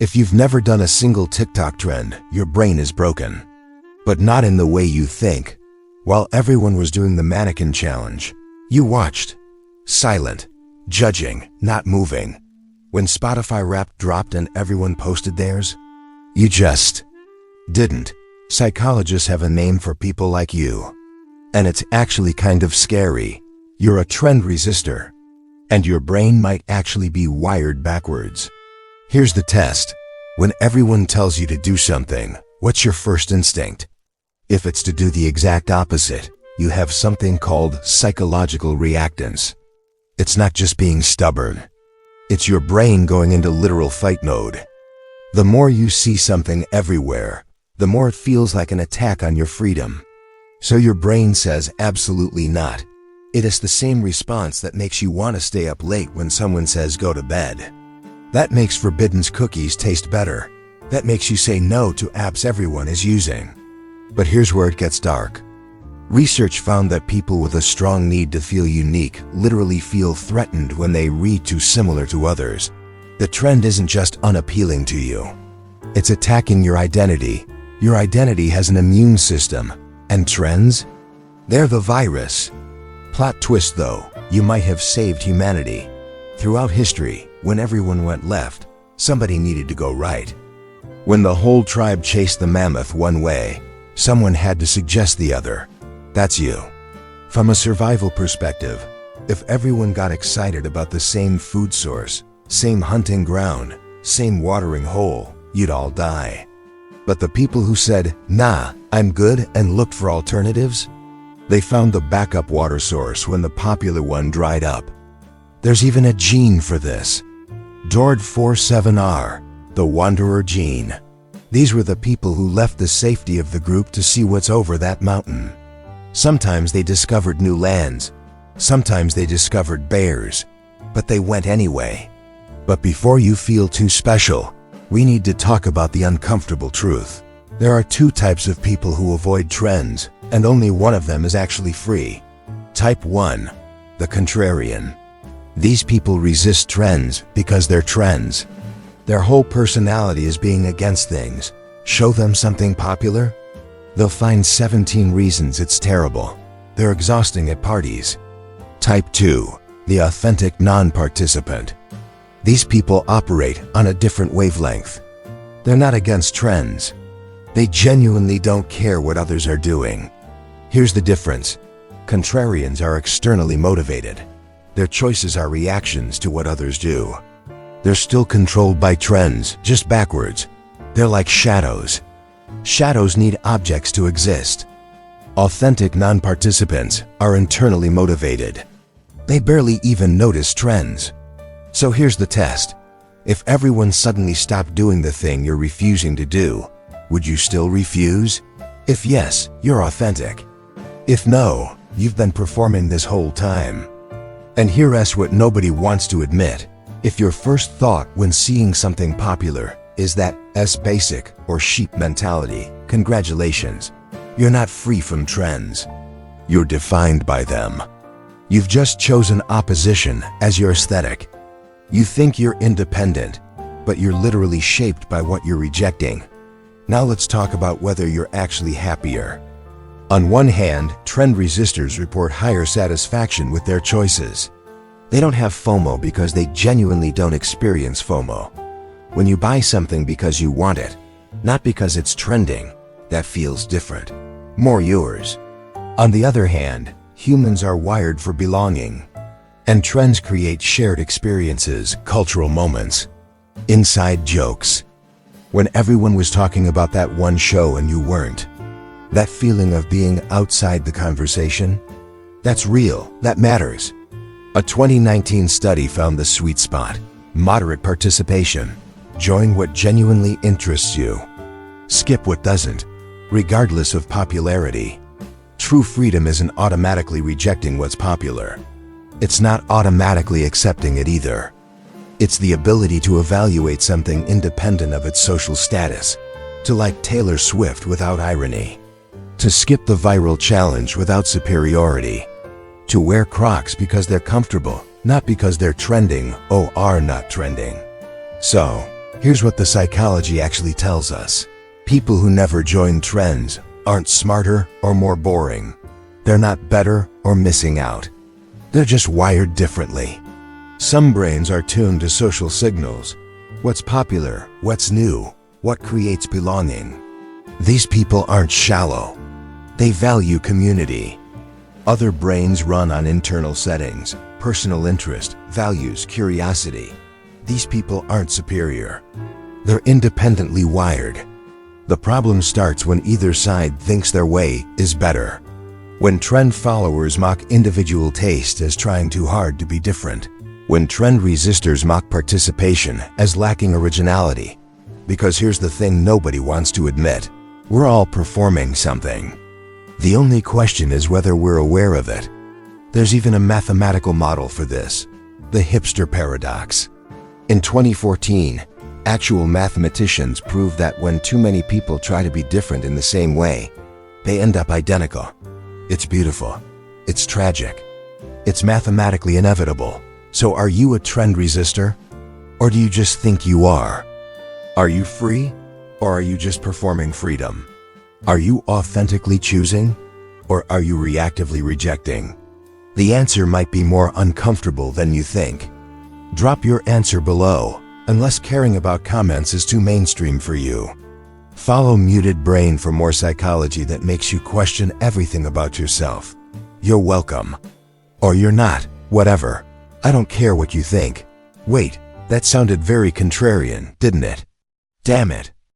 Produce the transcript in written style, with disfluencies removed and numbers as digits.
If you've never done a single TikTok trend, your brain is broken. But not in the way you think. While everyone was doing the mannequin challenge, you watched, silent, judging, not moving. When Spotify Wrapped dropped and everyone posted theirs, you just didn't. Psychologists have a name for people like you. And it's actually kind of scary. You're a trend resistor. And your brain might actually be wired backwards. Here's the test. When everyone tells you to do something, what's your first instinct? If it's to do the exact opposite, you have something called psychological reactance. It's not just being stubborn. It's your brain going into literal fight mode. The more you see something everywhere, the more it feels like an attack on your freedom. So your brain says absolutely not. It is the same response that makes you want to stay up late when someone says go to bed. That makes forbidden cookies taste better. That makes you say no to apps everyone is using. But here's where it gets dark. Research found that people with a strong need to feel unique literally feel threatened when they read too similar to others. The trend isn't just unappealing to you. It's attacking your identity. Your identity has an immune system. And trends? They're the virus. Plot twist though, you might have saved humanity. Throughout history, when everyone went left, somebody needed to go right. When the whole tribe chased the mammoth one way, someone had to suggest the other. That's you. From a survival perspective, if everyone got excited about the same food source, same hunting ground, same watering hole, you'd all die. But the people who said, nah, I'm good, and looked for alternatives, they found the backup water source when the popular one dried up. There's even a gene for this. DORD47R, the wanderer gene. These were the people who left the safety of the group to see what's over that mountain. Sometimes they discovered new lands. Sometimes they discovered bears. But they went anyway. But before you feel too special, we need to talk about the uncomfortable truth. There are two types of people who avoid trends, and only one of them is actually free. Type 1, the contrarian. These people resist trends because they're trends. Their whole personality is being against things. Show them something popular? They'll find 17 reasons it's terrible. They're exhausting at parties. Type 2, the authentic non-participant. These people operate on a different wavelength. They're not against trends. They genuinely don't care what others are doing. Here's the difference. Contrarians are externally motivated. Their choices are reactions to what others do. They're still controlled by trends, just backwards. They're like shadows. Shadows need objects to exist. Authentic non-participants are internally motivated. They barely even notice trends. So here's the test. If everyone suddenly stopped doing the thing you're refusing to do, would you still refuse? If yes, you're authentic. If no, you've been performing this whole time. And here's what nobody wants to admit. If your first thought when seeing something popular is that basic or sheep mentality, congratulations. You're not free from trends. You're defined by them. You've just chosen opposition as your aesthetic. You think you're independent, but you're literally shaped by what you're rejecting. Now let's talk about whether you're actually happier. On one hand, trend resistors report higher satisfaction with their choices. They don't have FOMO because they genuinely don't experience FOMO. When you buy something because you want it, not because it's trending, that feels different. More yours. On the other hand, humans are wired for belonging. And trends create shared experiences, cultural moments, inside jokes. When everyone was talking about that one show and you weren't, that feeling of being outside the conversation, that's real, that matters. A 2019 study found the sweet spot, moderate participation. Join what genuinely interests you. Skip what doesn't, regardless of popularity. True freedom isn't automatically rejecting what's popular. It's not automatically accepting it either. It's the ability to evaluate something independent of its social status. To like Taylor Swift without irony. To skip the viral challenge without superiority. To wear Crocs because they're comfortable, not because they're trending or are not trending. So, Here's what the psychology actually tells us. People who never join trends aren't smarter or more boring. They're not better or missing out. They're just wired differently. Some brains are tuned to social signals. What's popular, what's new, what creates belonging. These people aren't shallow. They value community. Other brains run on internal settings, personal interest, values, curiosity. These people aren't superior. They're independently wired. The problem starts when either side thinks their way is better. When trend followers mock individual taste as trying too hard to be different. When trend resistors mock participation as lacking originality. Because here's the thing nobody wants to admit. We're all performing something. The only question is whether we're aware of it. There's even a mathematical model for this, the Hipster Paradox. In 2014, actual mathematicians proved that when too many people try to be different in the same way, they end up identical. It's beautiful. It's tragic. It's mathematically inevitable. So are you a trend resistor? Or do you just think you are? Are you free? Or are you just performing freedom? Are you authentically choosing? Or are you reactively rejecting? The answer might be more uncomfortable than you think. Drop your answer below, unless caring about comments is too mainstream for you. Follow Muted Brain for more psychology that makes you question everything about yourself. You're welcome. Or you're not, whatever. I don't care what you think. Wait, that sounded very contrarian, didn't it? Damn it.